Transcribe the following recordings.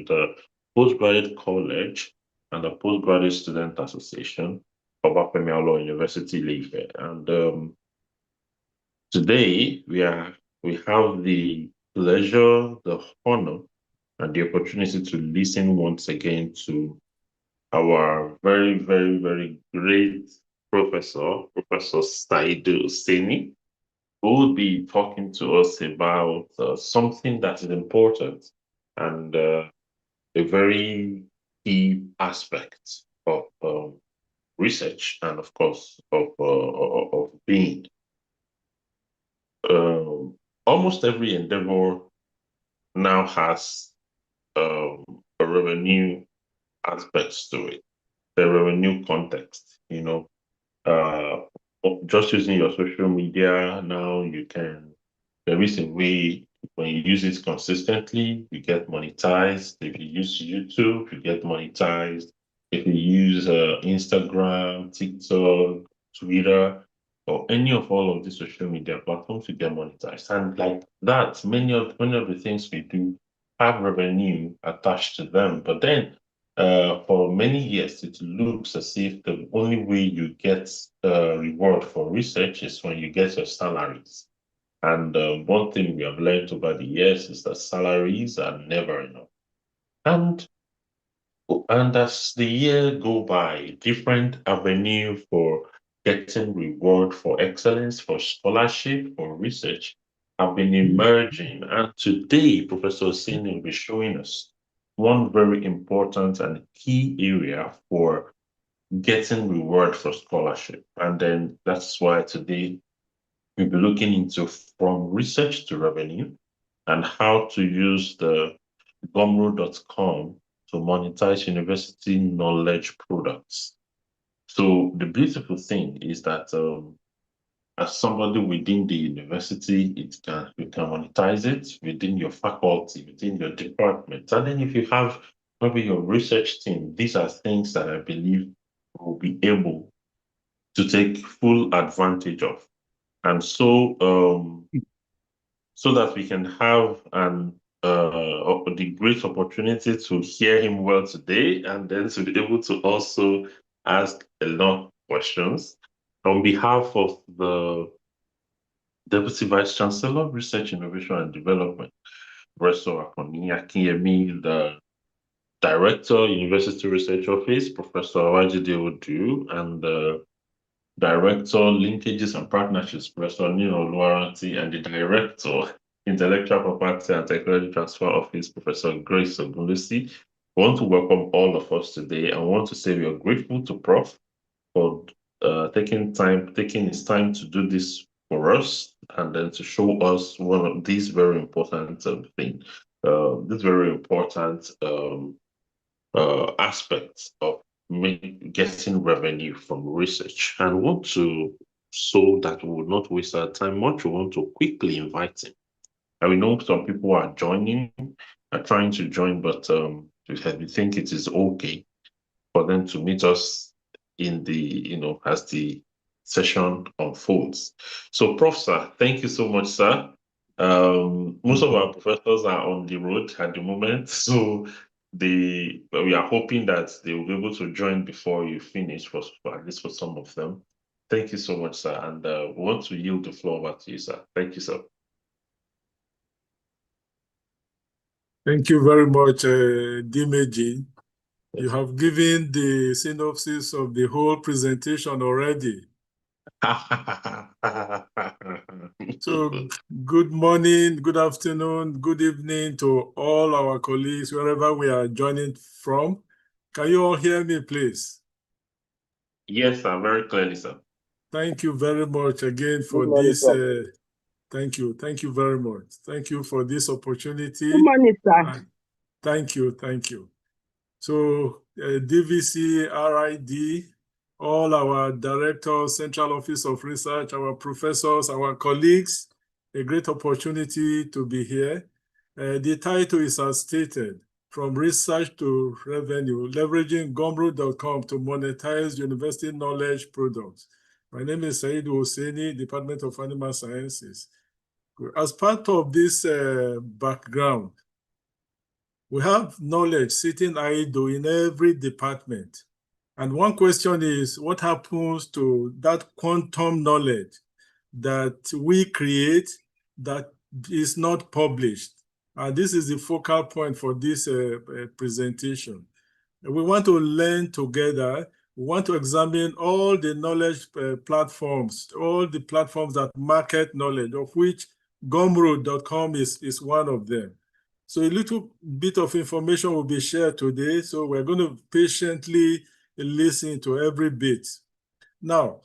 the Postgraduate College and the Postgraduate Student Association of Obafemi University, Ife. And today we have the pleasure, the honor, and the opportunity to listen once again to our very, very, very great professor, Professor Saidu Seni, who will be talking to us about something that is important and a very key aspect of research and, of course, of being. Almost every endeavor now has a revenue aspects to it, the revenue context, uh, just using your social media now, there is a way when you use it consistently, you get monetized. If you use YouTube, you get monetized. If you use Instagram, TikTok, Twitter, or any of all of these social media platforms, you get monetized. And like that, many of the things we do have revenue attached to them. But then for many years, it looks as if the only way you get reward for research is when you get your salaries. And one thing we have learned over the years is that salaries are never enough. And and as the year go by, different avenue for getting reward for excellence, for scholarship, for research have been emerging. And today, Professor Sini will be showing us one very important and key area for getting reward for scholarship. And then that's why today we'll be looking into from research to revenue and how to use the gumroad.com to monetize university knowledge products. So the beautiful thing is that as somebody within the university, you can monetize it within your faculty, within your department. And then if you have maybe your research team, these are things that I believe will be able to take full advantage of. And so that we can have the great opportunity to hear him well today and then to be able to also ask a lot of questions. On behalf of the Deputy Vice Chancellor, Research, Innovation and Development, Professor Akoni Akinyemi, the Director, University Research Office, Professor Awajide Odu, and the Director, Linkages and Partnerships, Professor Nino Luaranti, and the Director, Intellectual Property and Technology Transfer Office, Professor Grace Ogunlusi. I want to welcome all of us today. I want to say we are grateful to Prof for taking his time to do this for us and then to show us one of these very important things, this very important aspects of getting revenue from research. And want to, so that we will not waste our time much, we want to quickly invite him. And we know some people are trying to join, but we think it is okay for them to meet us in as the session unfolds. So, Prof, sir, thank you so much, sir. Most of our professors are on the road at the moment, so we are hoping that they will be able to join before you finish, for at least for some of them. Thank you so much, sir, and we want to yield the floor over to you, sir. Thank you, sir. Thank you very much, Dimeji. You have given the synopsis of the whole presentation already. So good morning, good afternoon, good evening to all our colleagues, wherever we are joining from. Can you all hear me, please? Yes, sir, very clearly, sir. Thank you very much again for this. Thank you. Thank you very much. Thank you for this opportunity. Good morning, sir. Thank you. Thank you. So DVC, RID, all our directors, Central Office of Research, our professors, our colleagues, a great opportunity to be here. The title is as stated, From Research to Revenue, Leveraging Gumroad.com to Monetize University Knowledge Products. My name is Saidu Hosseini, Department of Animal Sciences. As part of this background, We have knowledge sitting idle in every department. And one question is, what happens to that quantum knowledge that we create that is not published? And this is the focal point for this presentation. We want to learn together. We want to examine all the knowledge platforms, all the platforms that market knowledge, of which gumroad.com is one of them. So a little bit of information will be shared today. So we're going to patiently listen to every bit. Now,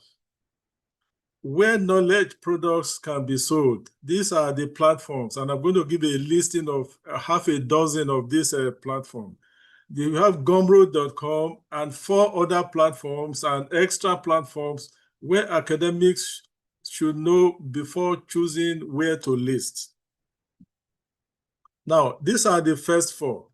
where knowledge products can be sold, these are the platforms, and I'm going to give a listing of half a dozen of these platforms. You have gumroad.com and 4 other platforms and extra platforms where academics should know before choosing where to list. Now, these are the first 4.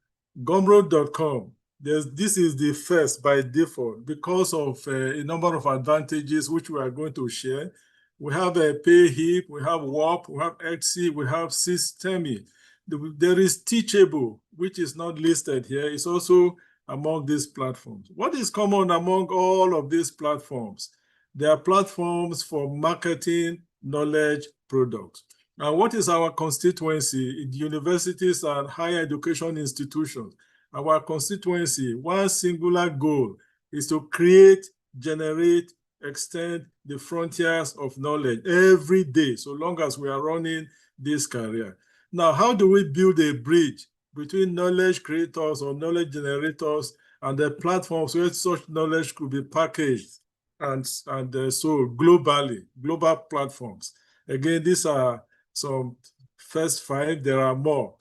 Gumroad.com, this is the first by default because of a number of advantages which we are going to share. We have a PayHip, we have Warp, we have Etsy, we have Systemi. There is Teachable, which is not listed here. It's also among these platforms. What is common among all of these platforms? They are platforms for marketing knowledge products. Now, what is our constituency in universities and higher education institutions? Our constituency, one singular goal is to create, generate, extend the frontiers of knowledge every day, so long as we are running this career. Now, how do we build a bridge between knowledge creators or knowledge generators and the platforms where such knowledge could be packaged and sold globally, global platforms? Again, these are some first 5, there are more.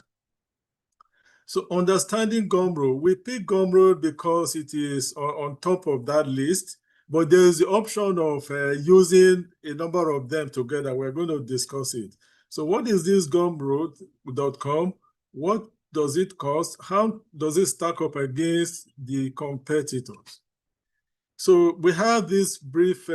So understanding Gumroad, we pick Gumroad because it is on top of that list, but there is the option of using a number of them together. We're going to discuss it. So what is this Gumroad.com? What does it cost? How does it stack up against the competitors? So we have this brief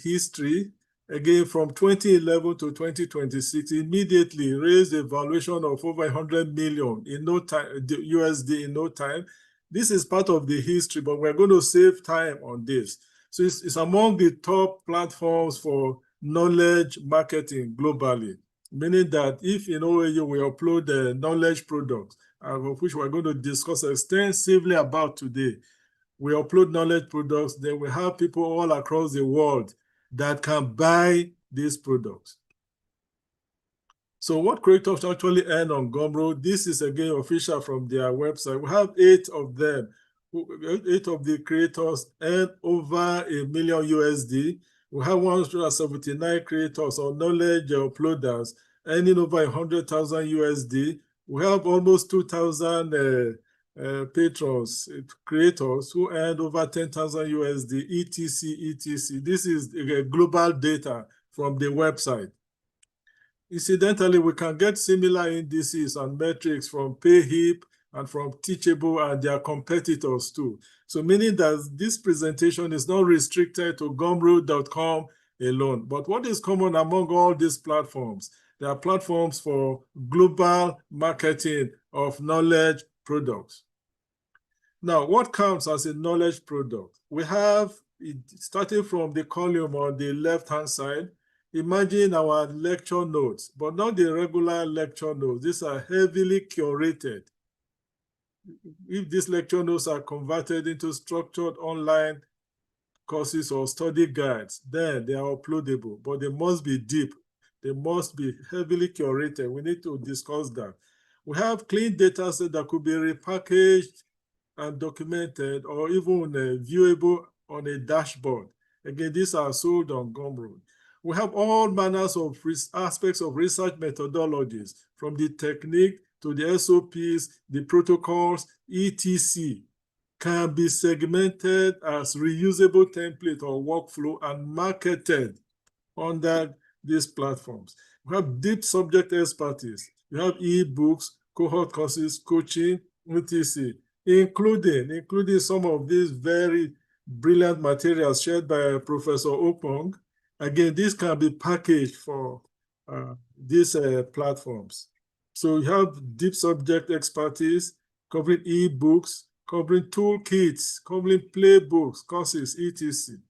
history. Again, from 2011 to 2026, immediately raised a valuation of over 100 million in no time, USD in no time. This is part of the history, but we're going to save time on this. So it's among the top platforms for knowledge marketing globally, meaning that if in OAU we upload the knowledge products, of which we're going to discuss extensively about today, we upload knowledge products, then we have people all across the world that can buy these products. So what creators actually earn on Gumroad, this is again official from their website. We have 8 of them. 8 of the creators earn over $1 million USD. We have 179 creators or knowledge uploaders earning over 100,000 USD. We have almost 2,000 patrons, creators who earned over 10,000 USD, etc. This is global data from the website. Incidentally, we can get similar indices and metrics from PayHip and from Teachable and their competitors too. So meaning that this presentation is not restricted to gumroad.com alone. But what is common among all these platforms? There are platforms for global marketing of knowledge products. Now, what counts as a knowledge product? We have, starting from the column on the left-hand side, imagine our lecture notes, but not the regular lecture notes. These are heavily curated. If these lecture notes are converted into structured online courses or study guides, then they are uploadable, but they must be deep. They must be heavily curated. We need to discuss that. We have clean data sets that could be repackaged and documented or even viewable on a dashboard. Again, these are sold on Gumroad. We have all manners of aspects of research methodologies, from the technique to the SOPs, the protocols, etc. can be segmented as reusable template or workflow and marketed under these platforms. We have deep subject expertise. We have ebooks, cohort courses, coaching, etc., including some of these very brilliant materials shared by Professor Opong. Again, this can be packaged for these platforms. So you have deep subject expertise, covering e-books, covering toolkits, covering playbooks, courses, etc.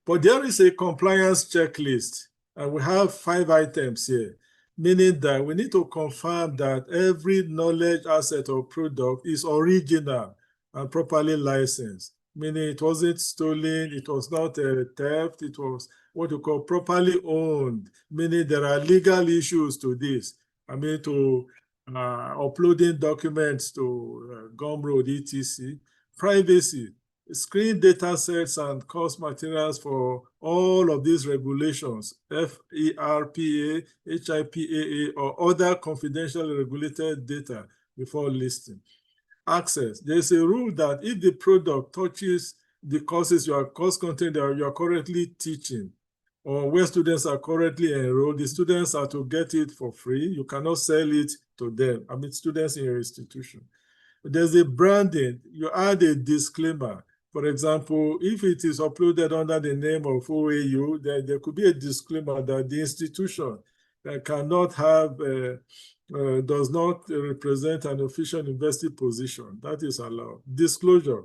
But there is a compliance checklist, and we have 5 items here, meaning that we need to confirm that every knowledge asset or product is original and properly licensed, meaning it wasn't stolen, it was not a theft, it was what you call properly owned, meaning there are legal issues to this. I mean, to uploading documents to Gumroad, etc. Privacy, screen data sets and course materials for all of these regulations, FERPA, HIPAA, or other confidential regulated data before listing. Access, there's a rule that if the product touches the courses, your course content that you are currently teaching, or where students are currently enrolled, the students are to get it for free. You cannot sell it to them. I mean, students in your institution. There's a branding. You add a disclaimer. For example, if it is uploaded under the name of OAU, then there could be a disclaimer that the institution cannot have, does not represent an official university position. That is allowed. Disclosure.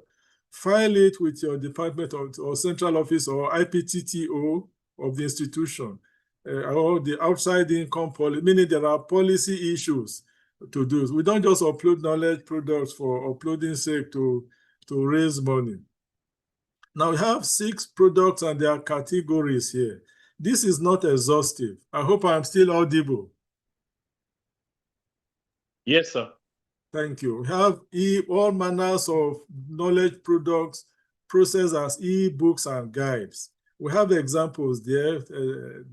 File it with your department or central office or IPTTO of the institution, or the outside income policy, meaning there are policy issues to do. We don't just upload knowledge products for uploading sake to raise money. Now we have 6 products and their categories here. This is not exhaustive. I hope I'm still audible. Yes, sir. Thank you. We have all manners of knowledge products processed as e-books and guides. We have examples there.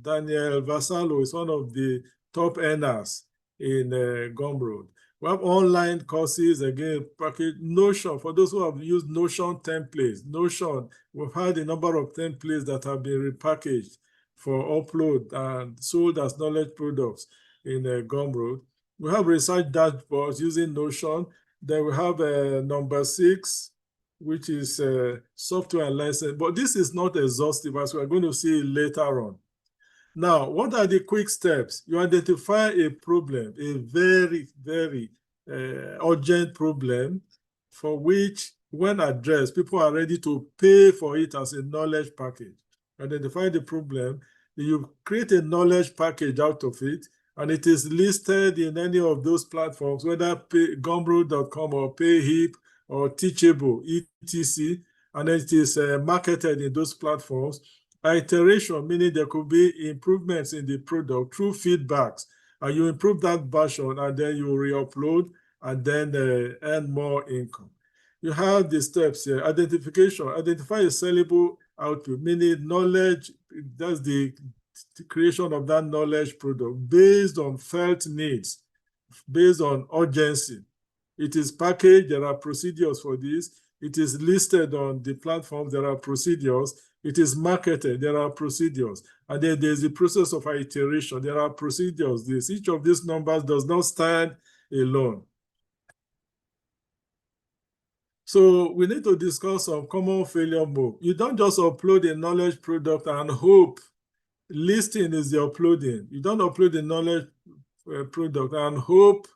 Daniel Vassallo is one of the top earners in Gumroad. We have online courses, again, package Notion. For those who have used Notion templates, Notion, we've had a number of templates that have been repackaged for upload and sold as knowledge products in Gumroad. We have research dashboards using Notion. Then we have number 6, which is software and license. But this is not exhaustive, as we're going to see later on. Now, what are the quick steps? You identify a problem, a very, very urgent problem for which, when addressed, people are ready to pay for it as a knowledge package. Identify the problem, you create a knowledge package out of it, and it is listed in any of those platforms, whether Gumroad.com or Payhip or Teachable, etc., and it is marketed in those platforms. Iteration, meaning there could be improvements in the product through feedbacks, and you improve that version, and then you re-upload, and then earn more income. You have the steps here. Identification, identify a sellable output, meaning knowledge, that's the creation of that knowledge product based on felt needs, based on urgency. It is packaged, there are procedures for this. It is listed on the platform, there are procedures. It is marketed, there are procedures. And then there's the process of iteration, there are procedures. Each of these numbers does not stand alone. So we need to discuss some common failure mode. You don't just upload a knowledge product and hope. Listing is the uploading. You don't upload the knowledge product and hope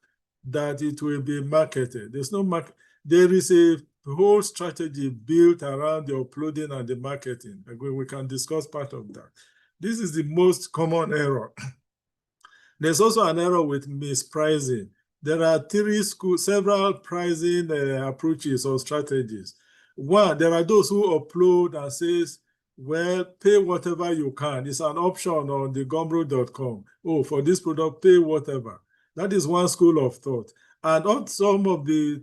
that it will be marketed. There's no market. There is a whole strategy built around the uploading and the marketing. We can discuss part of that. This is the most common error. There's also an error with mispricing. There are several pricing approaches or strategies. One, there are those who upload and says, well, pay whatever you can. It's an option on the Gumroad.com. Oh, for this product, pay whatever. That is one school of thought. And some of the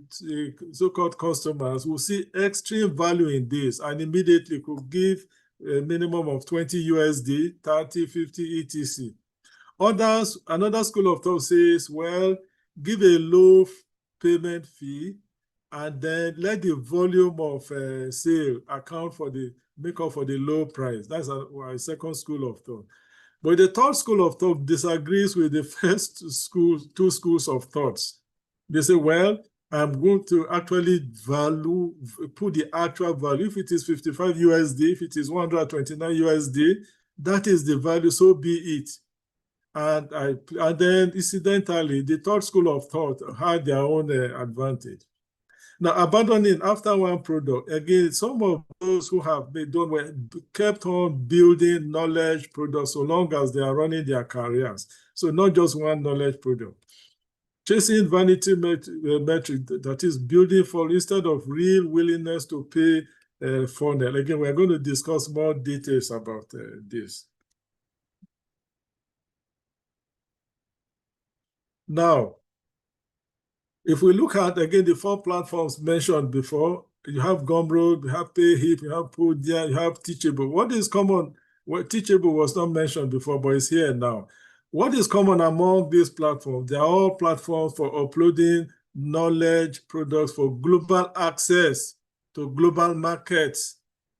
so-called customers will see extreme value in this and immediately could give a minimum of 20 USD, 30, 50, etc. Others, another school of thought says, well, give a low payment fee and then let the volume of sale account for make up for the low price. That's a second school of thought. But the third school of thought disagrees with the first two schools of thoughts. They say, well, I'm going to actually put the actual value. If it is 55 USD, if it is 129 USD, that is the value, so be it. And then incidentally, the third school of thought had their own advantage. Now, abandoning after one product, again, some of those who have been done well kept on building knowledge products so long as they are running their careers. So not just one knowledge product. Chasing vanity metric, that is building for instead of real willingness to pay funnel. Again, we're going to discuss more details about this. Now, if we look at, again, the four platforms mentioned before, you have Gumroad, you have PayHip, you have Podia, you have Teachable. What is common? Well, Teachable was not mentioned before, but it's here now. What is common among these platforms? They are all platforms for uploading knowledge products for global access to global markets,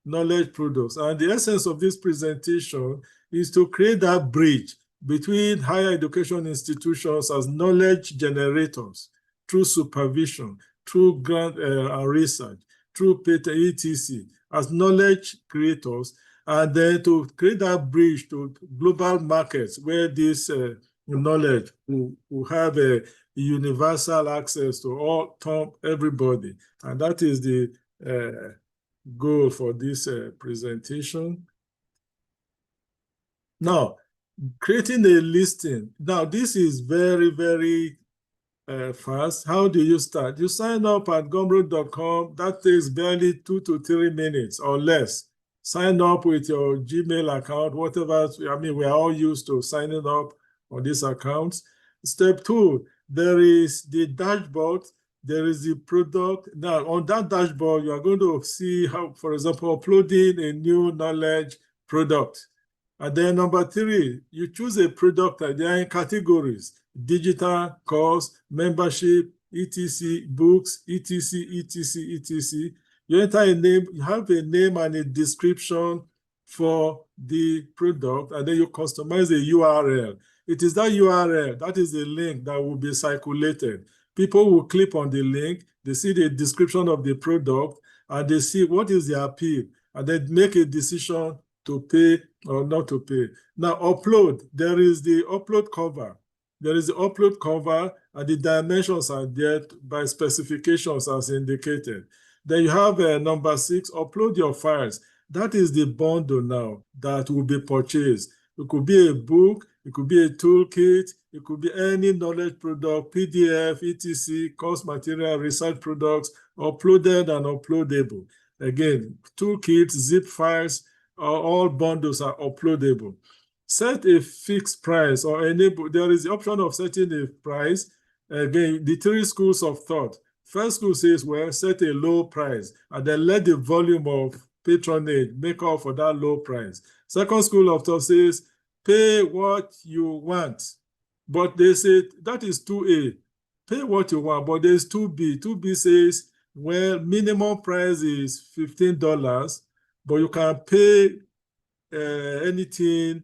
knowledge products. And the essence of this presentation is to create that bridge between higher education institutions as knowledge generators through supervision, through grant research, through patent etc. as knowledge creators, and then to create that bridge to global markets where this knowledge will have a universal access to all everybody. And that is the goal for this presentation. Now, creating a listing. Now, this is very, very fast. How do you start? You sign up at gumroad.com. That takes barely 2 to 3 minutes or less. Sign up with your Gmail account, whatever. I mean, we are all used to signing up on these accounts. Step 2, there is the dashboard. There is the product. Now, on that dashboard, you are going to see how, for example, uploading a new knowledge product. And then number 3, you choose a product that they are in categories: digital, course, membership, etc., books, etc., etc., etc. You enter a name, you have a name and a description for the product, and then you customize a URL. It is that URL, that is the link that will be circulated. People will click on the link, they see the description of the product, and they see what is the appeal, and then make a decision to pay or not to pay. Now, upload, there is the upload cover. There is the upload cover, and the dimensions are there by specifications as indicated. Then you have number 6, upload your files. That is the bundle now that will be purchased. It could be a book, it could be a toolkit, it could be any knowledge product, PDF, etc., course material, research products, uploaded and uploadable. Again, toolkits, zip files, all bundles are uploadable. Set a fixed price or enable. There is the option of setting a price. Again, the 3 schools of thought. First school says, well, set a low price and then let the volume of patronage make up for that low price. Second school of thought says, pay what you want. But they say that is 2A. Pay what you want, but there's 2B. 2B says, well, minimum price is $15, but you can pay anything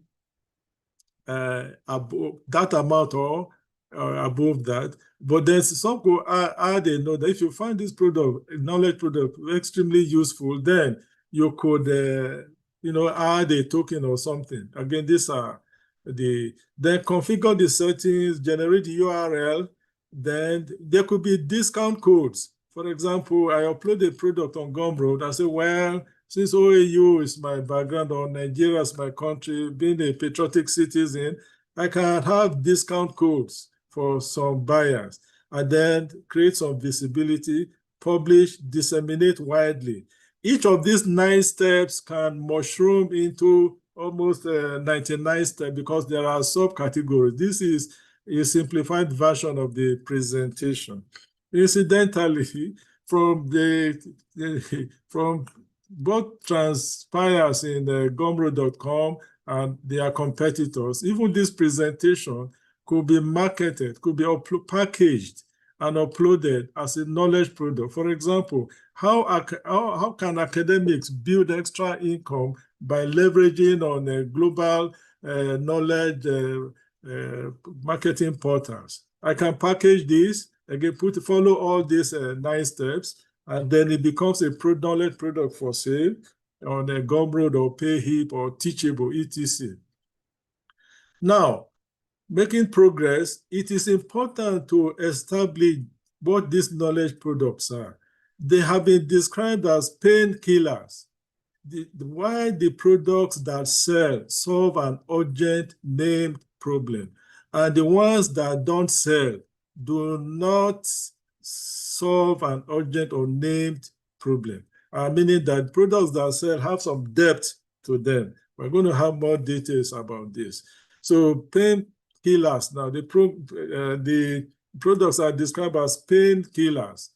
above that amount or above that. But there's some could add a note that if you find this product, knowledge product, extremely useful, then you could add a token or something. Again, these are then configure the settings, generate the URL. Then there could be discount codes. For example, I upload a product on Gumroad. I say, well, since OAU is my background or Nigeria is my country, being a patriotic citizen, I can have discount codes for some buyers, and then create some visibility, publish, disseminate widely. Each of these 9 steps can mushroom into almost 99 steps because there are subcategories. This is a simplified version of the presentation. Incidentally, from what transpires in gumroad.com and their competitors, even this presentation could be marketed, could be packaged and uploaded as a knowledge product. For example, how can academics build extra income by leveraging on a global knowledge marketing portals? I can package this, again, follow all these 9 steps, and then it becomes a knowledge product for sale on a Gumroad or PayHip or Teachable, etc. Now, making progress, it is important to establish what these knowledge products are. They have been described as painkillers. Why the products that sell solve an urgent named problem, and the ones that don't sell do not solve an urgent or named problem. Meaning that products that sell have some depth to them. We're going to have more details about this. So painkillers, now the products are described as painkillers.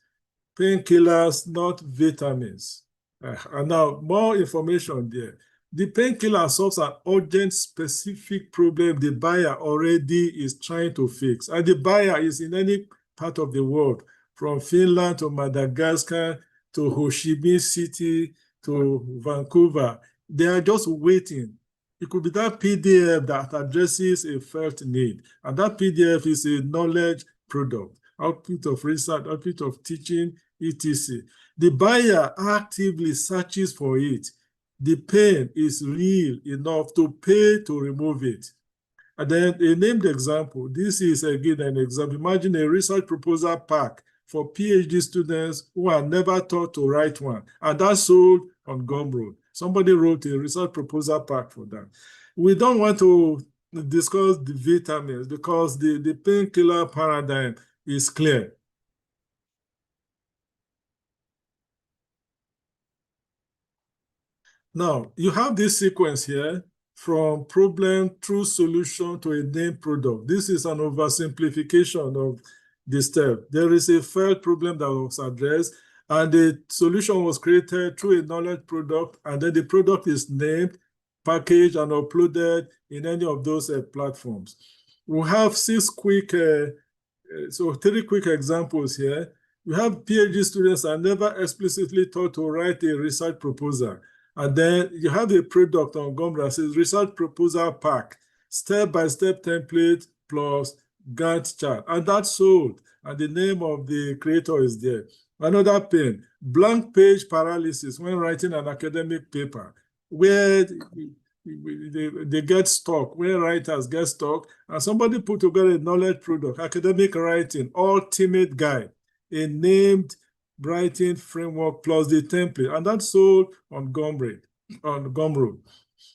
Painkillers, not vitamins. And now more information there. The painkiller solves an urgent specific problem the buyer already is trying to fix. And the buyer is in any part of the world, from Finland to Madagascar to Ho Chi Minh City to Vancouver. They are just waiting. It could be that PDF that addresses a felt need. And that PDF is a knowledge product, output of research, output of teaching, etc. The buyer actively searches for it. The pain is real enough to pay to remove it. And then a named example. This is again an example. Imagine a research proposal pack for PhD students who are never taught to write one, and that's sold on Gumroad. Somebody wrote a research proposal pack for that. We don't want to discuss the vitamins because the painkiller paradigm is clear. Now, you have this sequence here from problem through solution to a named product. This is an oversimplification of the step. There is a felt problem that was addressed, and the solution was created through a knowledge product, and then the product is named, packaged, and uploaded in any of those platforms. We have three quick examples here. We have PhD students are never explicitly taught to write a research proposal. And then you have a product on Gumroad that says research proposal pack, step-by-step template plus Gantt chart. And that's sold. And the name of the creator is there. Another pain, blank page paralysis when writing an academic paper, where they get stuck, where writers get stuck, and somebody put together a knowledge product, academic writing, ultimate guide, a named writing framework plus the template, and that's sold on Gumroad.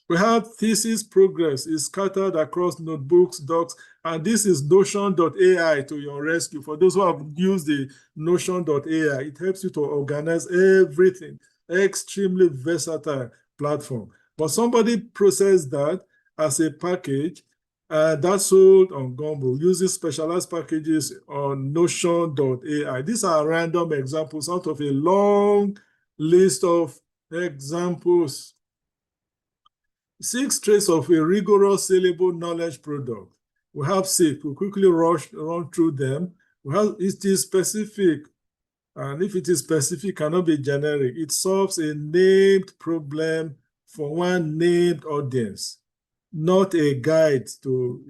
We have thesis progress is scattered across notebooks, docs, and this is Notion.ai to your rescue. For those who have used the Notion.ai, it helps you to organize everything. Extremely versatile platform. But somebody processed that as a package, that's sold on Gumroad using specialized packages on Notion.ai. These are random examples out of a long list of examples. 6 traits of a rigorous sellable knowledge product. We have 6. We'll quickly run through them. It is specific, and if it is specific, cannot be generic. It solves a named problem for one named audience, not a guide to,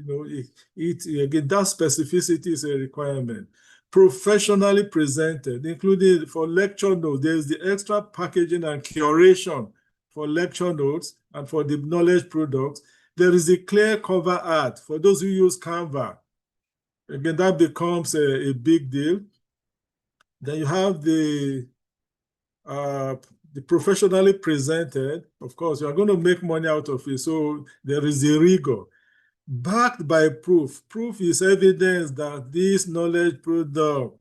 again, that specificity is a requirement. Professionally presented, including for lecture notes, there's the extra packaging and curation for lecture notes and for the knowledge products. There is a clear cover art for those who use Canva. Again, that becomes a big deal. Then you have the professionally presented. Of course, you are going to make money out of it. So there is a rigor. Backed by proof. Proof is evidence that this knowledge product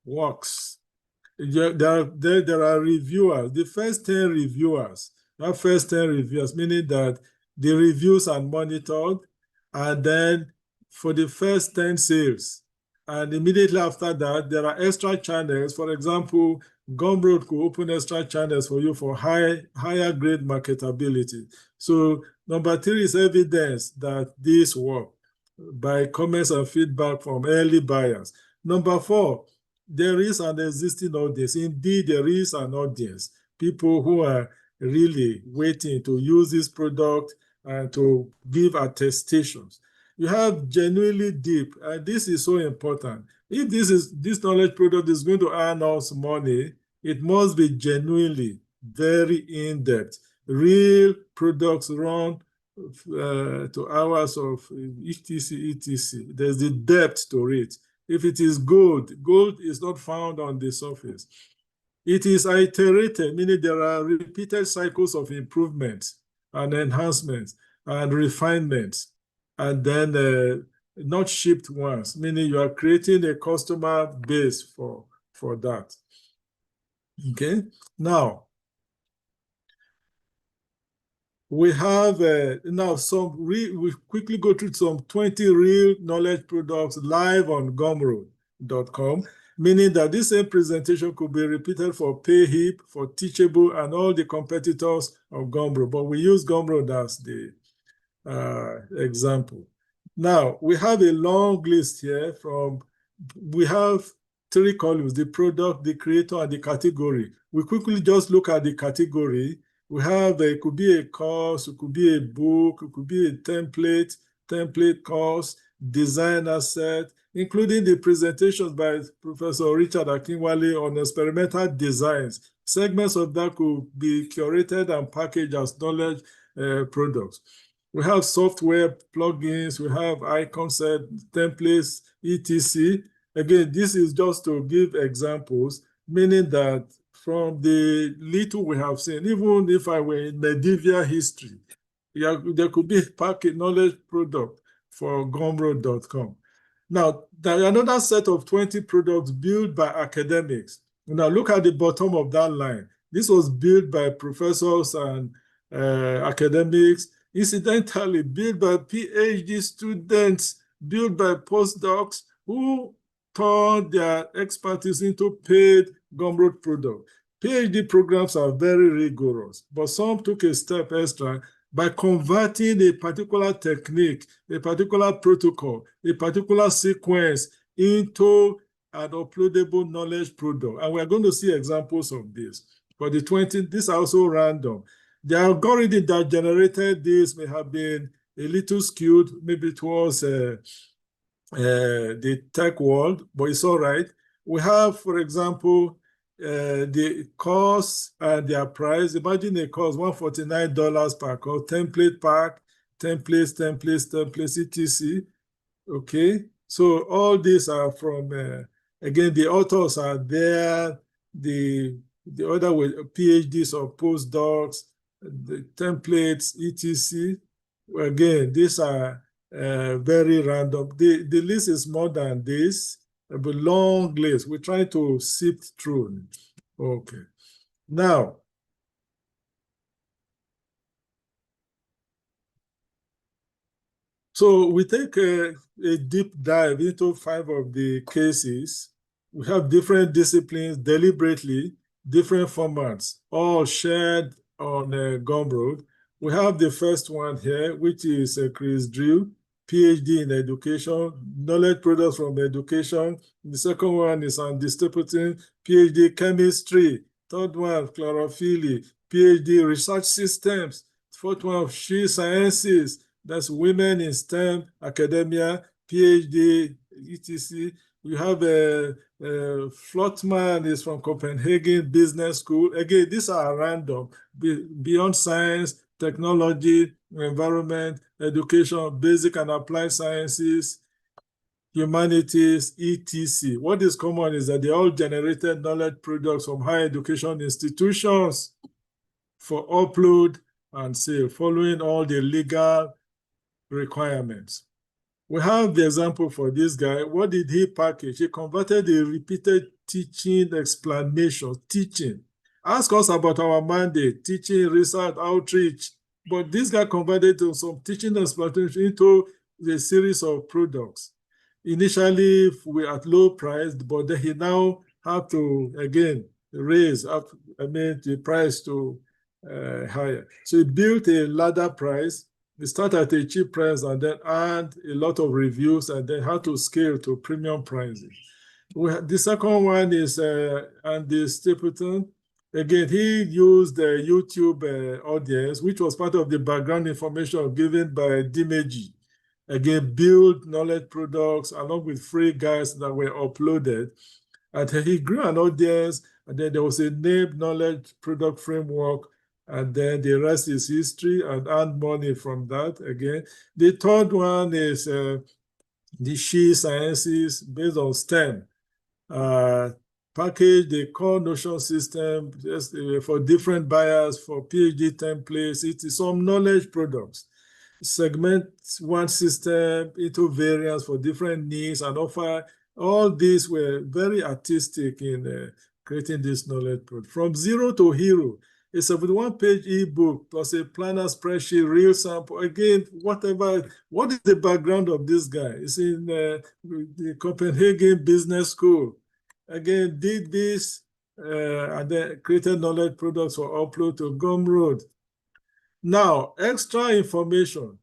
works. There are reviewers. The first 10 reviewers, that first 10 reviewers, meaning that the reviews are monitored, and then for the first 10 sales. And immediately after that, there are extra channels. For example, Gumroad could open extra channels for you for higher grade marketability. So number 3 is evidence that this works by comments and feedback from early buyers. Number 4, there is an existing audience. Indeed, there is an audience, people who are really waiting to use this product and to give attestations. You have genuinely deep, and this is so important. If this knowledge product is going to earn us money, it must be genuinely very in-depth. Real products run to hours of etc. There's the depth to it. If it is gold, gold is not found on the surface. It is iterated, meaning there are repeated cycles of improvement and enhancement and refinement, and then not shipped once, meaning you are creating a customer base for that. Okay, now we have now we quickly go through some 20 real knowledge products live on gumroad.com, meaning that this same presentation could be repeated for PayHip, for Teachable, and all the competitors of Gumroad. But we use Gumroad as the example. Now, we have a long list here we have 3 columns, the product, the creator, and the category. We quickly just look at the category. We have, it could be a course, it could be a book, it could be a template course, design asset, including the presentations by Professor Richard Akinwale on experimental designs. Segments of that could be curated and packaged as knowledge products. We have software plugins, we have icon set, templates, etc. Again, this is just to give examples, meaning that from the little we have seen, even if I were in medieval history, there could be a package knowledge product for gumroad.com. Now, there are another set of 20 products built by academics. Now, look at the bottom of that line. This was built by professors and academics, incidentally built by PhD students, built by postdocs who turned their expertise into paid Gumroad product. PhD programs are very rigorous, but some took a step extra by converting a particular technique, a particular protocol, a particular sequence into an uploadable knowledge product. And we're going to see examples of this. For the 20, this is also random. The algorithm that generated this may have been a little skewed, maybe towards the tech world, but it's all right. We have, for example, the course and their price. Imagine a course, $149 per course, template pack, templates, etc. Okay, so all these are from, again, the authors are there, the other with PhDs or postdocs, the templates, etc. Again, these are very random. The list is more than this, a long list. We're trying to sift through. Okay. Now, so we take a deep dive into 5 of the cases. We have different disciplines deliberately, different formats, all shared on Gumroad. We have the first one here, which is Chris Drew, PhD in education, knowledge products from education. The second one is Andy Stapleton, PhD chemistry. Third one, chlorophyll, PhD research systems. Fourth one, she sciences. That's women in STEM, academia, PhD, etc. We have Flotman is from Copenhagen Business School. Again, these are random, beyond science, technology, environment, education, basic and applied sciences, humanities, etc. What is common is that they all generated knowledge products from higher education institutions for upload and sale, following all the legal requirements. We have the example for this guy. What did he package? He converted a repeated teaching explanation, teaching. Ask us about our mandate, teaching, research, outreach. But this guy converted to some teaching explanation into a series of products. Initially, we at low price, but then he now have to, again, raise up, the price to higher. So he built a ladder price. We start at a cheap price and then add a lot of reviews and then how to scale to premium pricing. The second one is Andy Stapleton. Again, he used the YouTube audience, which was part of the background information given by Dimeji. Again, build knowledge products along with free guides that were uploaded. And he grew an audience, and then there was a named knowledge product framework, and then the rest is history and earn money from that again. The third one is the SHE sciences based on STEM. Package the core notion system just for different buyers, for PhD templates. It is some knowledge products. Segment one system into variants for different needs and offer. All these were very artistic in creating this knowledge product. From zero to hero, a 71-page ebook plus a planner spreadsheet, real sample. Again, whatever. What is the background of this guy? It's in the Copenhagen Business School. Again, did this and then created knowledge products for upload to Gumroad. Now, extra information.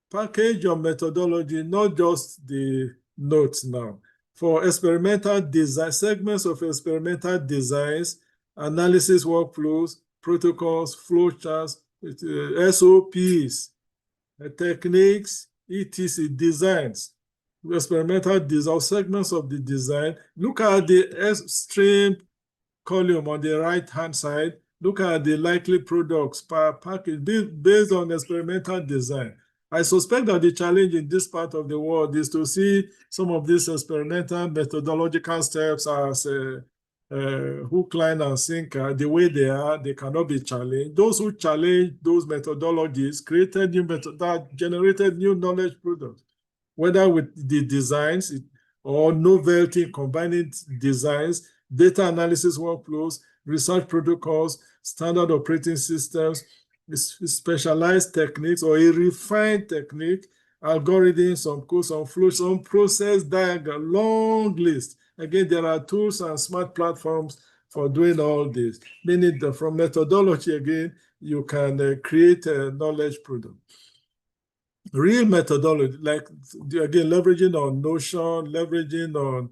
Package your methodology, not just the notes now. For experimental design, segments of experimental designs, analysis workflows, protocols, flowcharts, SOPs, techniques, etc., designs, experimental design, segments of the design. Look at the stream column on the right-hand side. Look at the likely products per package based on experimental design. I suspect that the challenge in this part of the world is to see some of these experimental methodological steps as hook, line, and sinker, the way they are, they cannot be challenged. Those who challenge those methodologies created new methods that generated new knowledge products, whether with the designs or novelty combining designs, data analysis workflows, research protocols, standard operating systems, specialized techniques or a refined technique, algorithms, some code, some flow, some process diagram, long list. Again, there are tools and smart platforms for doing all this. Meaning that from methodology, again, you can create a knowledge product. Real methodology, like again, leveraging on Notion, leveraging on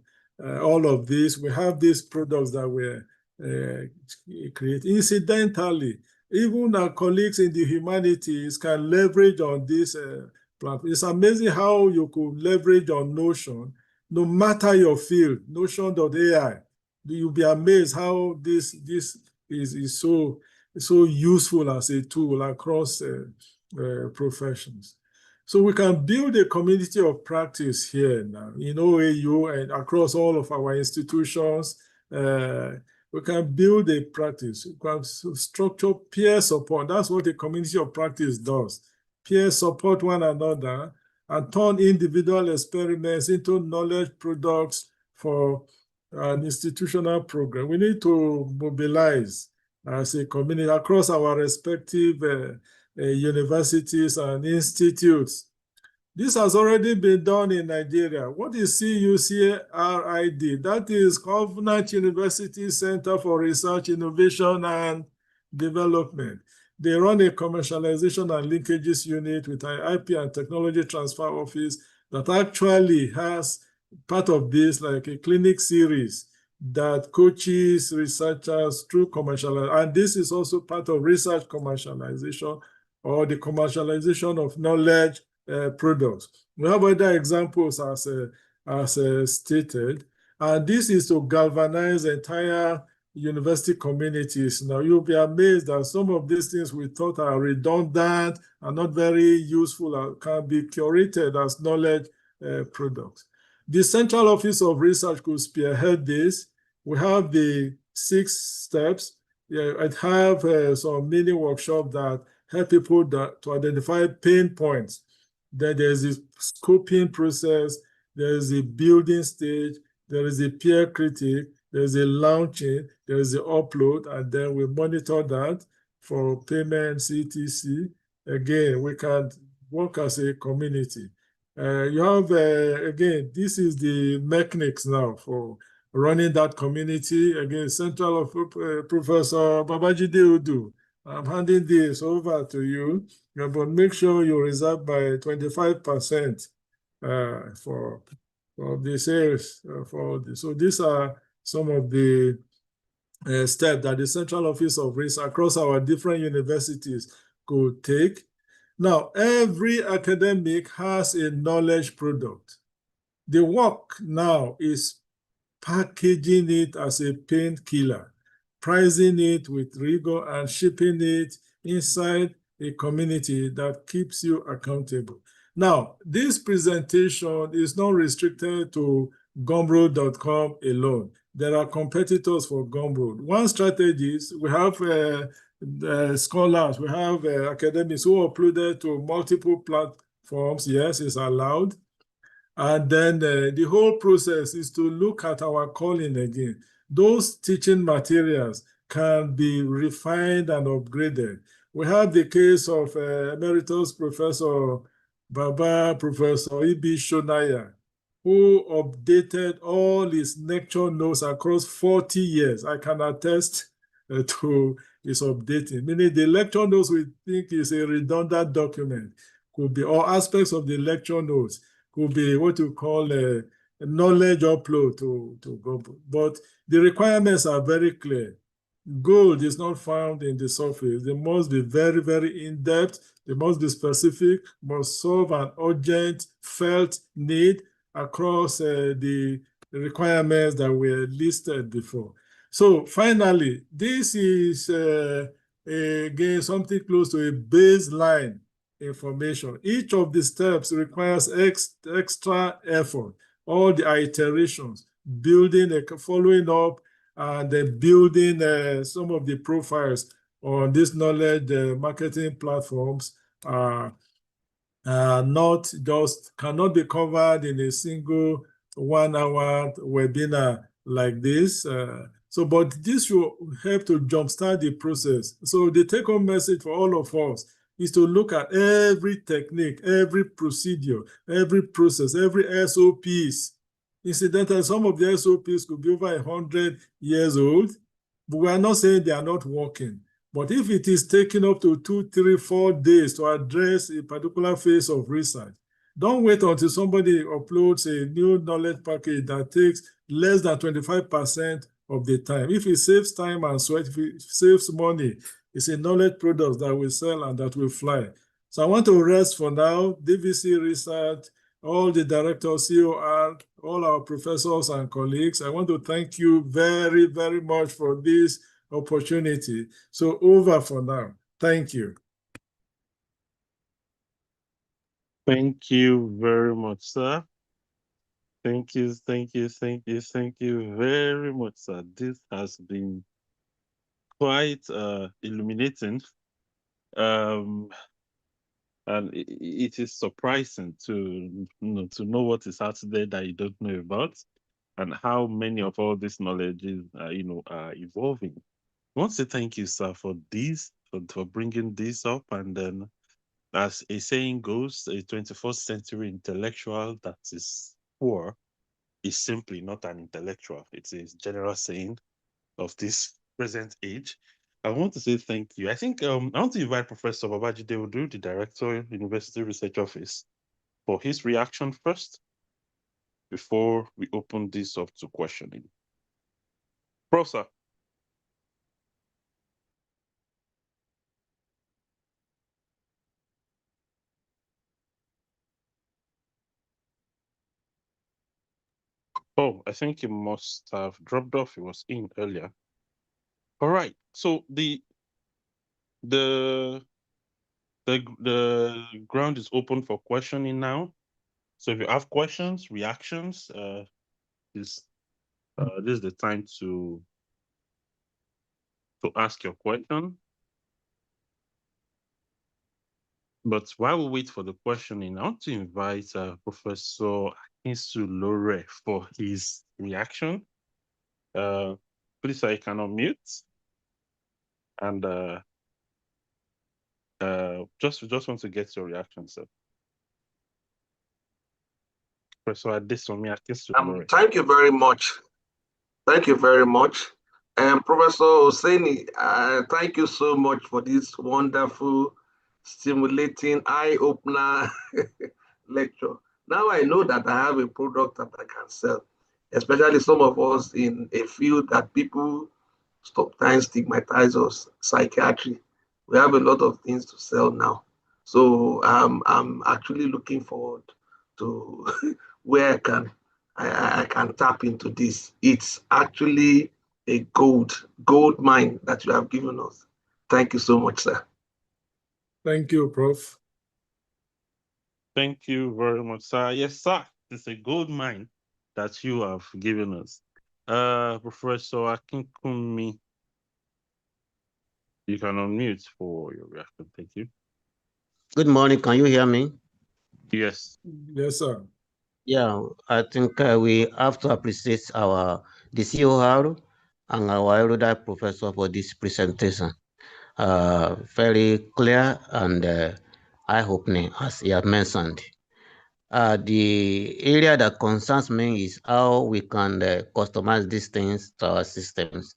all of this. We have these products that were created. Incidentally, even our colleagues in the humanities can leverage on this platform. It's amazing how you could leverage on Notion, no matter your field, Notion.ai. You'll be amazed how this is so useful as a tool across professions. So we can build a community of practice here now in OAU and across all of our institutions. We can build a practice. We can structure peer support. That's what a community of practice does. Peer support one another and turn individual experiments into knowledge products for an institutional program. We need to mobilize as a community across our respective universities and institutes. This has already been done in Nigeria. What is CUCRID? That is Covenant University Center for Research, Innovation, and Development. They run a commercialization and linkages unit with an IP and technology transfer office that actually has part of this, like a clinic series that coaches researchers through commercialization. And this is also part of research commercialization or the commercialization of knowledge products. We have other examples as stated, and this is to galvanize entire university communities. Now, you'll be amazed that some of these things we thought are redundant and not very useful can be curated as knowledge products. The Central Office of Research could spearhead this. We have the 6 steps. I have some mini workshop that help people to identify pain points. Then there's a scoping process, there's a building stage, there is a peer critic, there's a launching, there's the upload, and then we monitor that for payments, etc. Again, we can work as a community. You have, again, this is the mechanics now for running that community. Again, Central of Professor Babajide Udu. I'm handing this over to you, but make sure you reserve by 25% for the sales for this. So these are some of the steps that the Central Office of Research across our different universities could take. Now, every academic has a knowledge product. The work now is packaging it as a painkiller, pricing it with rigor, and shipping it inside a community that keeps you accountable. Now, this presentation is not restricted to Gumroad.com alone. There are competitors for Gumroad. One strategy is we have scholars, we have academics who uploaded to multiple platforms. Yes, it's allowed. And then the whole process is to look at our calling again. Those teaching materials can be refined and upgraded. We have the case of Emeritus Professor Baba, Professor E.B. Shonaya, who updated all his lecture notes across 40 years. I can attest to his updating, meaning the lecture notes we think is a redundant document, could be all aspects of the lecture notes could be what you call a knowledge upload to Google. But the requirements are very clear. Gold is not found in the surface. They must be very, very in-depth. They must be specific, must solve an urgent felt need across the requirements that were listed before. So finally, this is again something close to a baseline information. Each of the steps requires extra effort, all the iterations, building, following up, and then building some of the profiles on these knowledge marketing platforms not just cannot be covered in a single 1 hour webinar like this. But this will help to jumpstart the process. So the take-home message for all of us is to look at every technique, every procedure, every process, every SOPs. Incidentally, some of the SOPs could be over 100 years old, but we are not saying they are not working. But if it is taking up to 2, 3, 4 days to address a particular phase of research, don't wait until somebody uploads a new knowledge package that takes less than 25% of the time. If it saves time and sweat, if it saves money, it's a knowledge product that will sell and that will fly. So I want to rest for now. DVC Research, all the directors, COR, all our professors and colleagues, I want to thank you very, very much for this opportunity. So over for now. Thank you. Thank you very much, sir. Thank you very much, sir. This has been quite illuminating. And it is surprising to know what is out there that you don't know about, and how many of all this knowledge is are evolving. I want to say thank you, sir, for this, for bringing this up. And then, as a saying goes, a 21st century intellectual that is poor is simply not an intellectual. It's a general saying of this present age. I want to say thank you. I think I want to invite Professor Babajide Odu, the Director, University Research Office, for his reaction first before we open this up to questioning. Professor. Oh, I think he must have dropped off. He was in earlier. All right. So the ground is open for questioning now. So if you have questions, reactions, this is the time to ask your question. But while we wait for the questioning, I want to invite Professor Akinsu Lore for his reaction. Please, I can unmute. And just want to get your reaction, sir. Professor Adesomi Akinsu Lore. Thank you very much. Thank you very much. Professor Oseni, thank you so much for this wonderful, stimulating, eye-opener lecture. Now I know that I have a product that I can sell, especially some of us in a field that people sometimes stigmatize us, psychiatry. We have a lot of things to sell now. So I'm actually looking forward to where I can tap into this. It's actually a gold mine that you have given us. Thank you so much, sir. Thank you, Prof. Thank you very much, sir. Yes, sir. It's a gold mine that you have given us. Professor Akinkumi, you can unmute for your reaction. Thank you. Good morning. Can you hear me? Yes. Yes, sir. Yeah, I think we have to appreciate the COR and our erudite professor for this presentation. Very clear and eye-opening, as he have mentioned. The area that concerns me is how we can customize these things to our systems.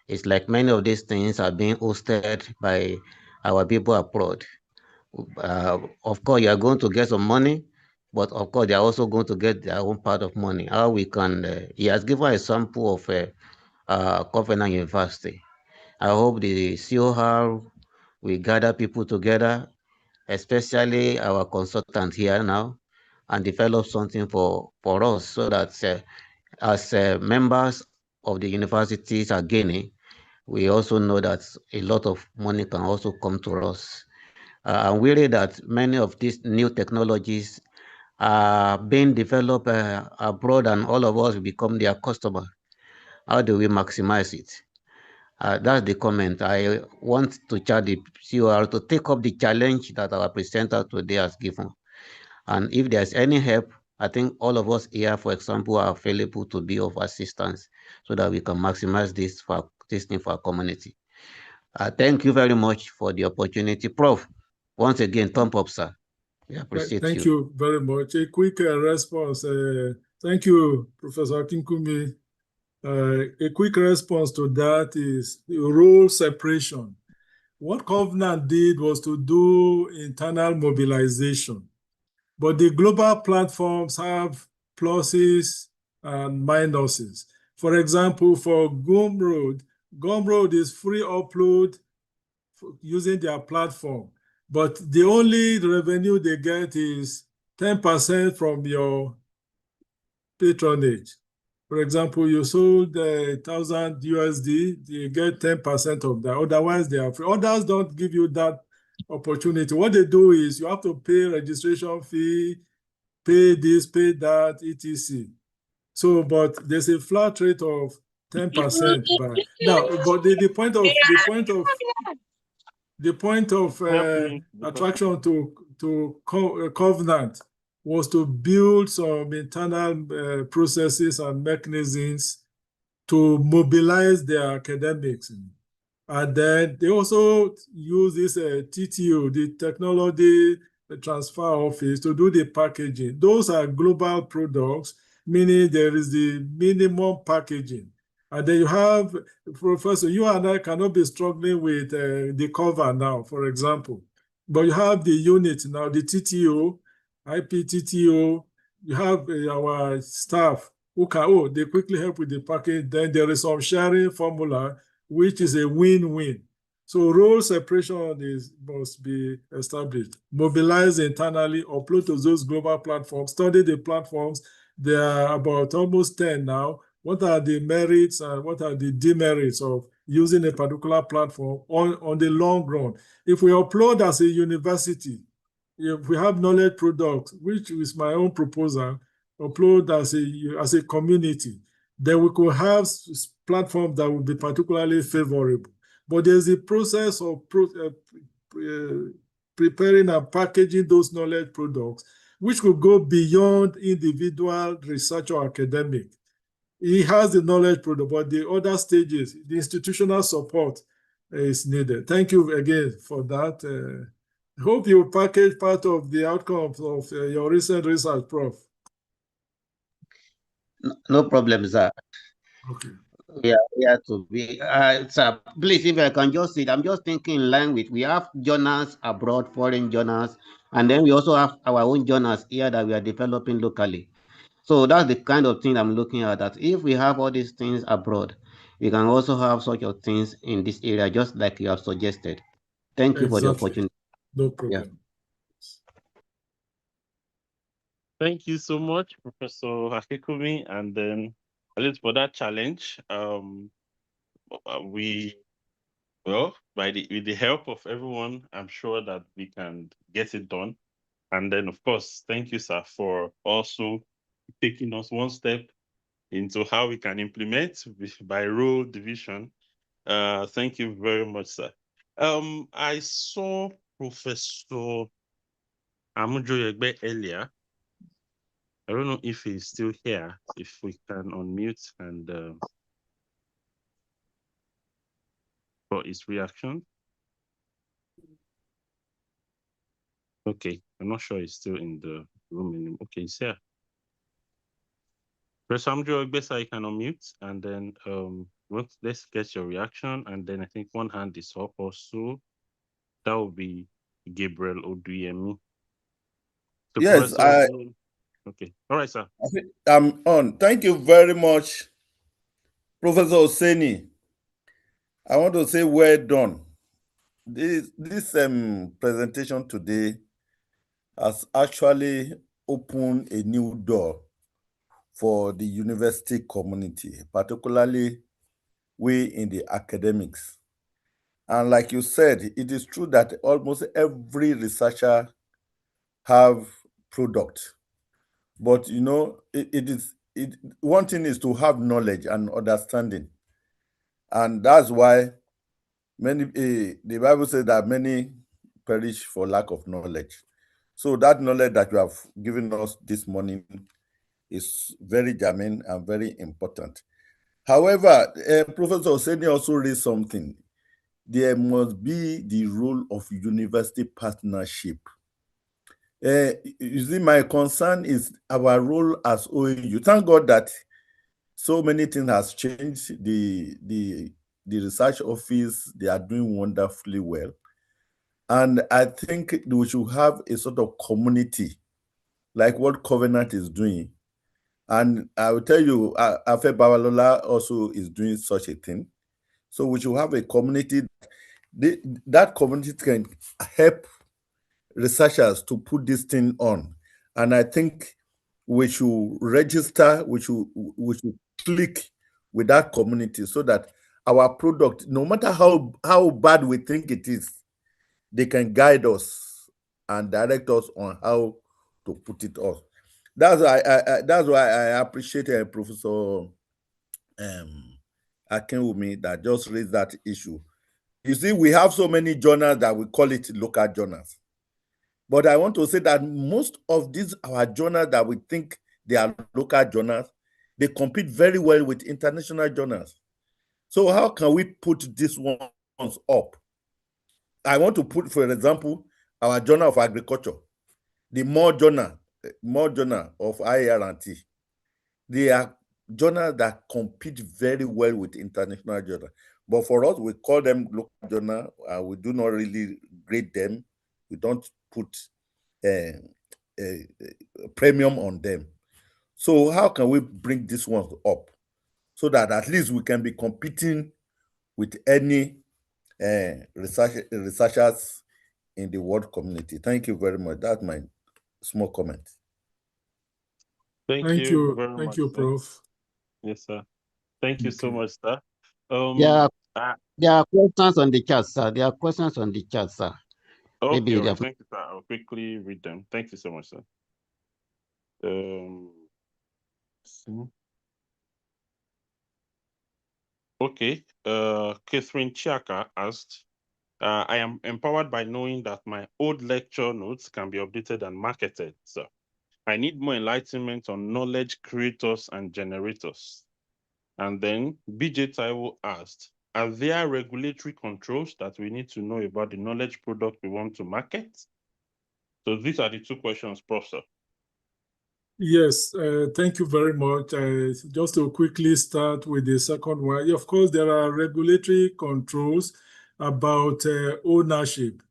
It's like many of these things are being hosted by our people abroad. Of course, you are going to get some money, but of course, they are also going to get their own part of money. How we can, he has given a sample of Covenant University. I hope the COR will gather people together, especially our consultant here now, and develop something for us so that as members of the universities are gaining, we also know that a lot of money can also come to us. I'm worried that many of these new technologies are being developed abroad and all of us become their customer. How do we maximize it? That's the comment. I want to charge the COR to take up the challenge that our presenter today has given. And if there's any help, I think all of us here, for example, are available to be of assistance so that we can maximize this thing for our community. Thank you very much for the opportunity. Prof, once again, thumb up, sir. We appreciate Thank you. you very much. A quick response. Thank you, Professor Akinkumi. A quick response to that is role separation. What Covenant did was to do internal mobilization, but the global platforms have pluses and minuses. For example, for Gumroad is free upload using their platform, but the only revenue they get is 10% from your patronage. For example, you sold 1,000 USD, you get 10% of that. Otherwise, they are free. Others don't give you that opportunity. What they do is you have to pay registration fee, pay this, pay that, etc. So, but there's a flat rate of 10% by now. But the point of Help me. attraction to Covenant was to build some internal processes and mechanisms to mobilize their academics. And then they also use this TTO, the Technology Transfer Office, to do the packaging. Those are global products, meaning there is the minimum packaging. And then you have, Professor, you and I cannot be struggling with the cover now, for example. But you have the unit now, the TTO, IPTTO, you have our staff who can, they quickly help with the package. Then there is some sharing formula, which is a win-win. So role separation must be established. Mobilize internally, upload to those global platforms, study the platforms. There are about almost 10 now. What are the merits and what are the demerits of using a particular platform on the long run? If we upload as a university, if we have knowledge products, which is my own proposal, upload as a community, then we could have platforms that would be particularly favorable. But there's a process of preparing and packaging those knowledge products, which could go beyond individual research or academic. He has the knowledge product, but the other stages, the institutional support is needed. Thank you again for that. I hope you package part of the outcomes of your recent research, Prof. No problem, sir. Okay. We are to be, sir, please, if I can just say, I'm just thinking in line with, we have journals abroad, foreign journals, and then we also have our own journals here that we are developing locally. So that's the kind of thing I'm looking at, that if we have all these things abroad, we can also have such of things in this area, just like you have suggested. Thank you for the Exactly. opportunity. No problem. Yeah. Thank you so much, Professor Hakikumi, and then at least for that challenge. We Well, with the help of everyone, I'm sure that we can get it done. And then, of course, thank you, sir, for also taking us one step into how we can implement by role division. Thank you very much, sir. I saw Professor Amujoyegbe earlier. I don't know if he's still here. If we can unmute and for his reaction. Okay, I'm not sure he's still in the room anymore. Okay, he's here. Professor Amujoyegbe, sir, you can unmute, and then let's get your reaction. And then I think one hand is up also. That will be Gabriel Oduyemi. So Yes, Professor, okay. All right, sir. I'm on. Thank you very much, Professor Oseni. I want to say well done. This presentation today has actually opened a new door for the university community, particularly we in the academics. And like you said, it is true that almost every researcher have product. But you know, one thing is to have knowledge and understanding. And that's why the Bible says that many perish for lack of knowledge. So that knowledge that you have given us this morning is very germane and very important. However, Professor Oseni also raised something. There must be the role of university partnership. You see, my concern is our role as OAU. Thank God that so many things has changed. The research office, they are doing wonderfully well. And I think we should have a sort of community like what Covenant is doing. And I will tell you, Afe Babalola also is doing such a thing. So we should have a community. That community can help researchers to put this thing on. And I think we should register, we should click with that community so that our product, no matter how bad we think it is, they can guide us and direct us on how to put it on. That's why I appreciate Professor Akinwumi that just raised that issue. You see, we have so many journals that we call it local journals. But I want to say that most of these our journals that we think they are local journals, they compete very well with international journals. So how can we put these ones up? I want to put, for example, our Journal of Agriculture, the more journal of IRT. They are journals that compete very well with international journals. But for us, we call them local journal. We do not really grade them. We don't put a premium on them. So how can we bring this one up so that at least we can be competing with any researchers in the world community? Thank you very much. That's my small comment. Thank you very much, sir. Prof. Yes, sir. Thank you so much, sir. There are questions on the chat, sir. There are questions on the chat, sir. Okay, Maybe right. Thank you, sir. I'll quickly read them. Thank you so much, sir. Okay. Catherine Chiaka asked, I am empowered by knowing that my old lecture notes can be updated and marketed, sir. I need more enlightenment on knowledge creators and generators. And then BJ Taiwo asked, are there regulatory controls that we need to know about the knowledge product we want to market? So these are the two questions, Professor. Yes, thank you very much. Just to quickly start with the second one, of course, there are regulatory controls about ownership.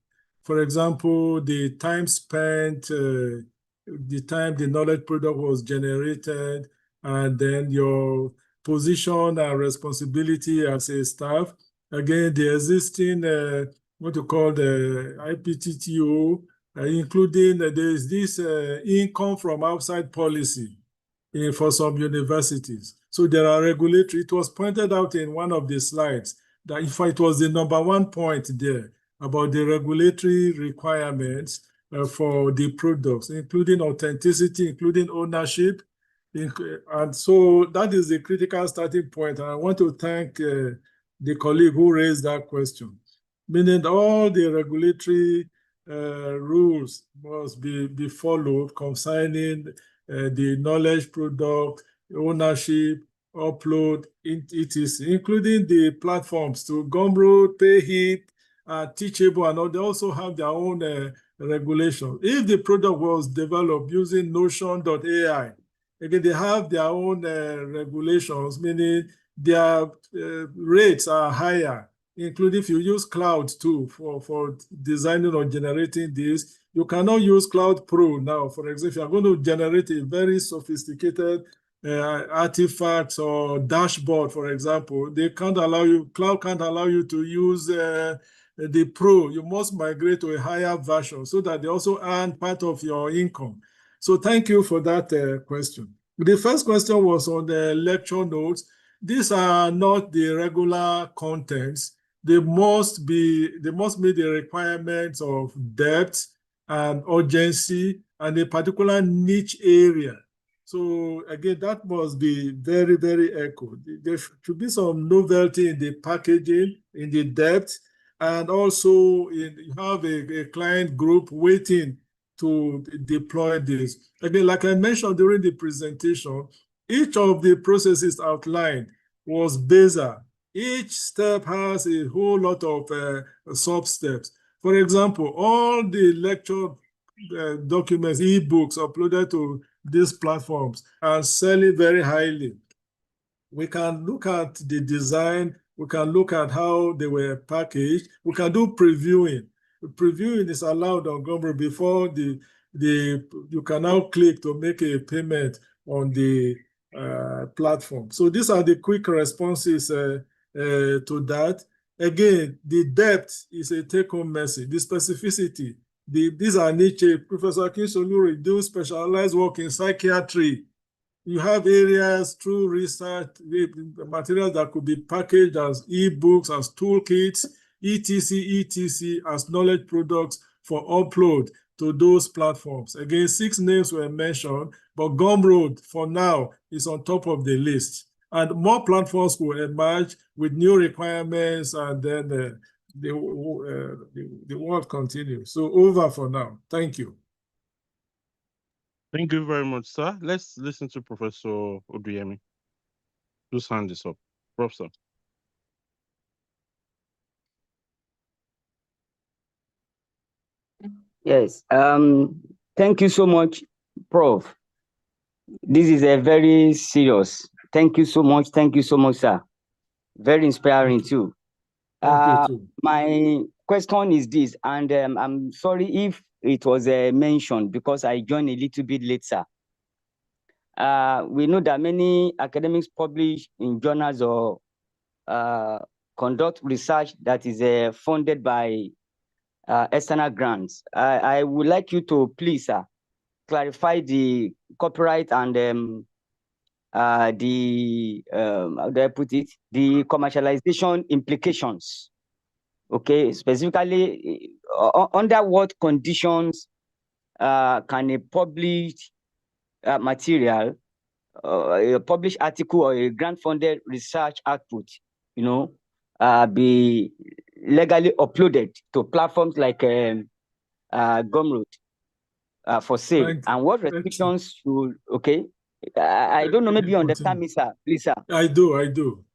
For example, the time spent, the time the knowledge product was generated, and then your position and responsibility as a staff. Again, the existing, what you call the IPTTO, including there is this income from outside policy for some universities. So there are regulatory. It was pointed out in one of the slides that in fact it was the #1 point there about the regulatory requirements for the products, including authenticity, including ownership. And so that is the critical starting point. And I want to thank the colleague who raised that question, meaning all the regulatory rules must be followed concerning the knowledge product, ownership, upload, etc., including the platforms to Gumroad, Payhip, Teachable, and all. They also have their own regulation. If the product was developed using Notion.ai, again, they have their own regulations, meaning their rates are higher, including if you use cloud too for designing or generating this. You cannot use Cloud Pro now. For example, if you're going to generate a very sophisticated artifacts or dashboard, for example, they can't allow you, cloud can't allow you to use the Pro. You must migrate to a higher version so that they also earn part of your income. So thank you for that question. The first question was on the lecture notes. These are not the regular contents. They must meet the requirements of depth and urgency and a particular niche area. So again, that must be very, very echoed. There should be some novelty in the packaging, in the depth, and also you have a client group waiting to deploy this. Again, like I mentioned during the presentation, each of the processes outlined was basal. Each step has a whole lot of sub-steps. For example, all the lecture documents, e-books uploaded to these platforms are selling very highly. We can look at the design, we can look at how they were packaged, we can do previewing. Previewing is allowed on Gumroad before you can now click to make a payment on the platform. So these are the quick responses to that. Again, the depth is a take-home message. The specificity, these are niche. Professor Akinsoluri do specialized work in psychiatry. You have areas through research, materials that could be packaged as e-books, as toolkits, etc., as knowledge products for upload to those platforms. Again, 6 names were mentioned, but Gumroad, for now, is on top of the list. And more platforms will emerge with new requirements, and then the world continues. So over for now. Thank you. Thank you very much, sir. Let's listen to Professor Oduyemi. Whose hand is up? Professor. Yes. Thank you so much, Prof. This is a very serious. Thank you so much. Thank you so much, sir. Very inspiring too. Thank you too. My question is this, and I'm sorry if it was mentioned because I joined a little bit late, sir. We know that many academics publish in journals or conduct research that is funded by external grants. I would like you to please, sir, clarify the copyright and how do I put it? The commercialization implications. Okay, specifically, under what conditions can a published material, a published article, or a grant-funded research output, be legally uploaded to platforms like Gumroad for sale? And what restrictions should, okay? I don't know, maybe you understand me, sir. Please, sir. I do.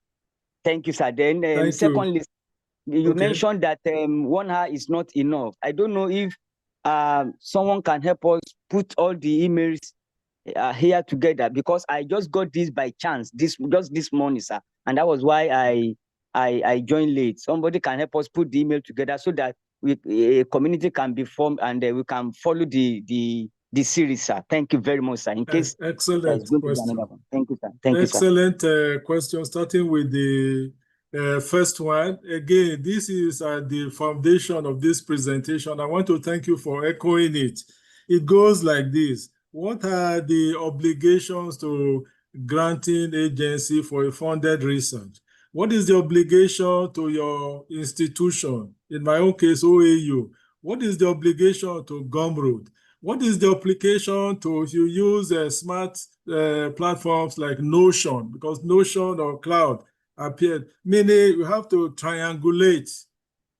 Thank you, sir. Then secondly, you mentioned that 1 hour is not enough. I don't know if someone can help us put all the emails here together, because I just got this by chance, just this morning, sir. And that was why I joined late. Somebody can help us put the email together so that a community can be formed and we can follow the series, sir. Thank you very much, sir. In case excellent question. Thank you, sir. Thank excellent you, sir. Question. Starting with the first one. Again, this is the foundation of this presentation. I want to thank you for echoing it. It goes like this. What are the obligations to granting agency for a funded research? What is the obligation to your institution? In my own case, OAU. What is the obligation to Gumroad? What is the application to, if you use smart platforms like Notion, because Notion or Cloud appeared, meaning you have to triangulate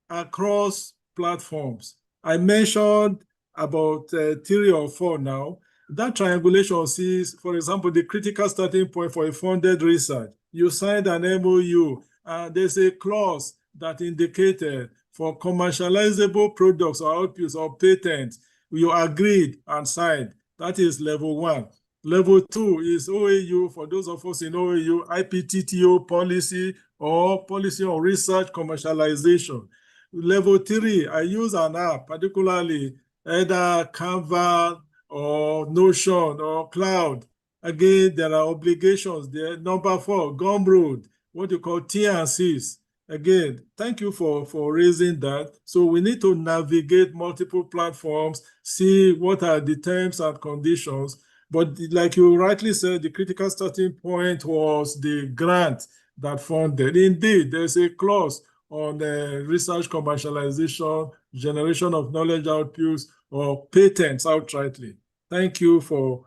across platforms. I mentioned about 3 or 4 now. That triangulation sees, for example, the critical starting point for a funded research. You signed an MOU, and there's a clause that indicated for commercializable products or outputs or patents, you agreed and signed. That is level 1. Level 2 is OAU, for those of us in OAU, IPTTO policy or policy on research commercialization. Level 3, I use an app, particularly either Canva or Notion or Cloud. Again, there are obligations there. Number 4, Gumroad, what you call T&Cs. Again, thank you for raising that. So we need to navigate multiple platforms, see what are the terms and conditions. But like you rightly said, the critical starting point was the grant that funded. Indeed, there's a clause on research commercialization, generation of knowledge outputs, or patents outrightly. Thank you for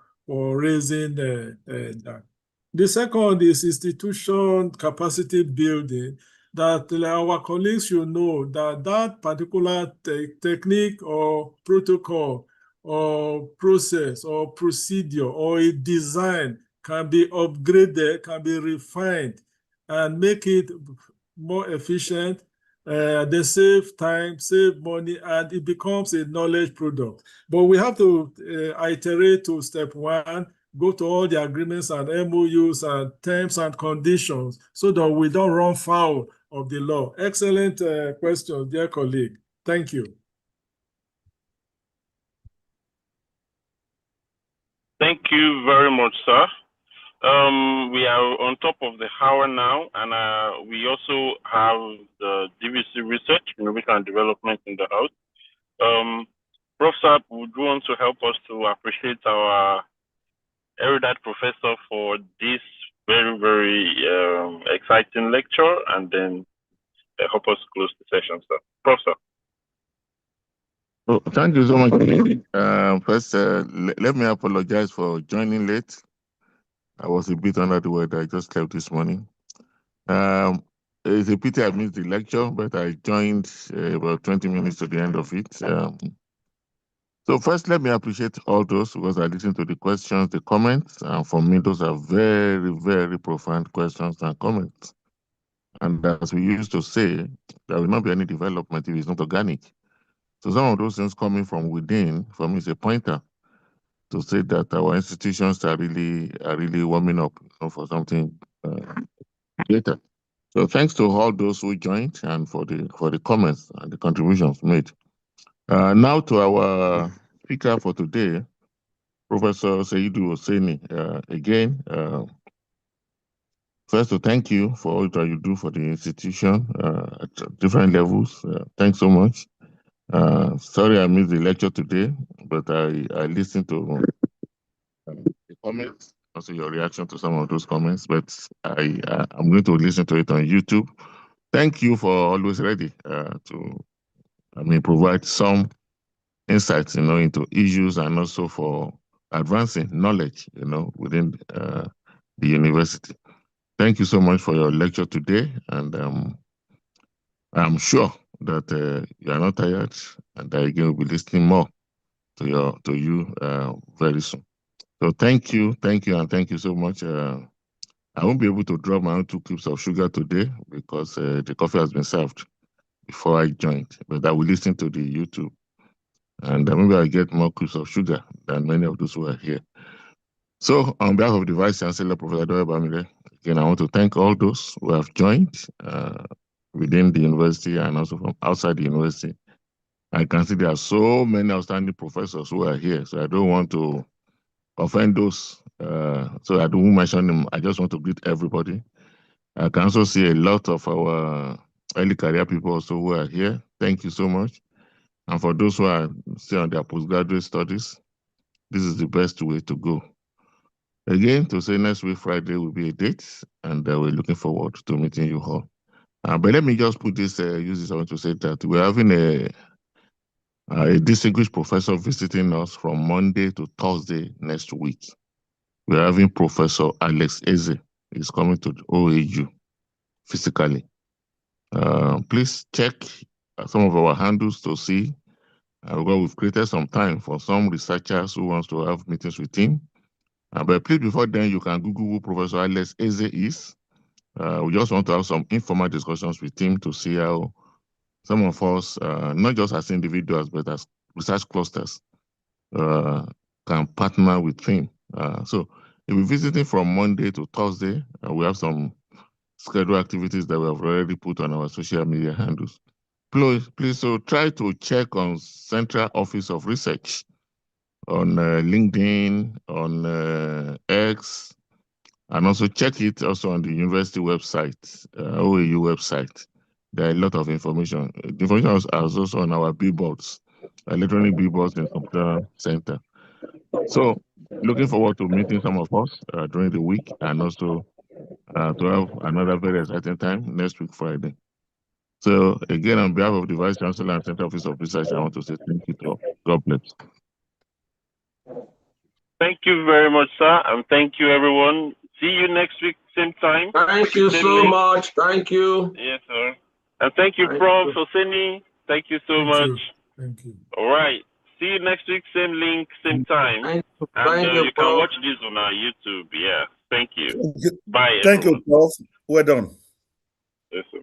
raising that. The second is institution capacity building, that our colleagues should know that that particular technique or protocol or process or procedure or a design can be upgraded, can be refined, and make it more efficient. They save time, save money, and it becomes a knowledge product. But we have to iterate to step 1, go to all the agreements and MOUs and terms and conditions so that we don't run foul of the law. Excellent question, dear colleague. Thank you. Thank you very much, sir. We are on top of the hour now, and we also have the DVC Research, Innovation and Development in the house. Prof. Saab, would you want to help us to appreciate our erudite professor for this very, very exciting lecture, and then help us close the session, sir? Professor. Oh, thank you so much. First, let me apologize for joining late. I was a bit under the weather. I just slept this morning. It's a pity I missed the lecture, but I joined about 20 minutes to the end of it. So first, let me appreciate all those, because I listened to the questions, the comments, and for me, those are very, very profound questions and comments. And as we used to say, there will not be any development if it's not organic. So some of those things coming from within, for me, is a pointer to say that our institutions are really warming up, for something greater. So thanks to all those who joined and for the comments and the contributions made. Now to our speaker for today, Professor Seidu Oseni. Again, first to thank you for all that you do for the institution at different levels. Thanks so much. Sorry I missed the lecture today, but I listened to the comments, also your reaction to some of those comments, but I'm going to listen to it on YouTube. Thank you for always ready to provide some insights, into issues, and also for advancing knowledge, within the university. Thank you so much for your lecture today, and I'm sure that you are not tired, and that again will be listening more to you very soon. So thank you, and thank you so much. I won't be able to drop my own 2 cubes of sugar today because the coffee has been served before I joined, but I will listen to the YouTube, and maybe I'll get more cubes of sugar than many of those who are here. So on behalf of the Vice Chancellor, Professor Adoye Bamire, again, I want to thank all those who have joined within the university and also from outside the university. I can see there are so many outstanding professors who are here, so I don't want to offend those, so I don't mention them. I just want to greet everybody. I can also see a lot of our early career people also who are here. Thank you so much. And for those who are still on their postgraduate studies, this is the best way to go. Again, to say next week Friday will be a date, and we're looking forward to meeting you all. But let me just put this, use this point to say that we're having a distinguished professor visiting us from Monday to Thursday next week. We're having Professor Alex Eze. He's coming to the OAU physically. Please check some of our handles to see. Because we've created some time for some researchers who wants to have meetings with him. But please, before then, you can Google who Professor Alex Eze is. We just want to have some informal discussions with him to see how some of us, not just as individuals, but as research clusters, can partner with him. So he'll be visiting from Monday to Thursday. We have some scheduled activities that we have already put on our social media handles. Please, so try to check on Central Office of Research on LinkedIn, on X, and also check it also on the university website, OAU website. There are a lot of information. The information is also on our billboards, electronic billboards in Computer Center. So looking forward to meeting some of us during the week, and also to have another very exciting time next week, Friday. So again, on behalf of the Vice Chancellor and Central Office of Research, I want to say thank you to all. God bless. Thank you very much, sir, and thank you, everyone. See you next week, same time. Thank you so much. Thank you. Yes, sir. And thank you, Prof. Hosseini. Thank you so much. Thank you. All right. See you next week, same link, same time. Thank you, you can watch this on our YouTube. Yeah. Thank you. Bye, Thank everyone. you, Prof. Well done. Yes, sir.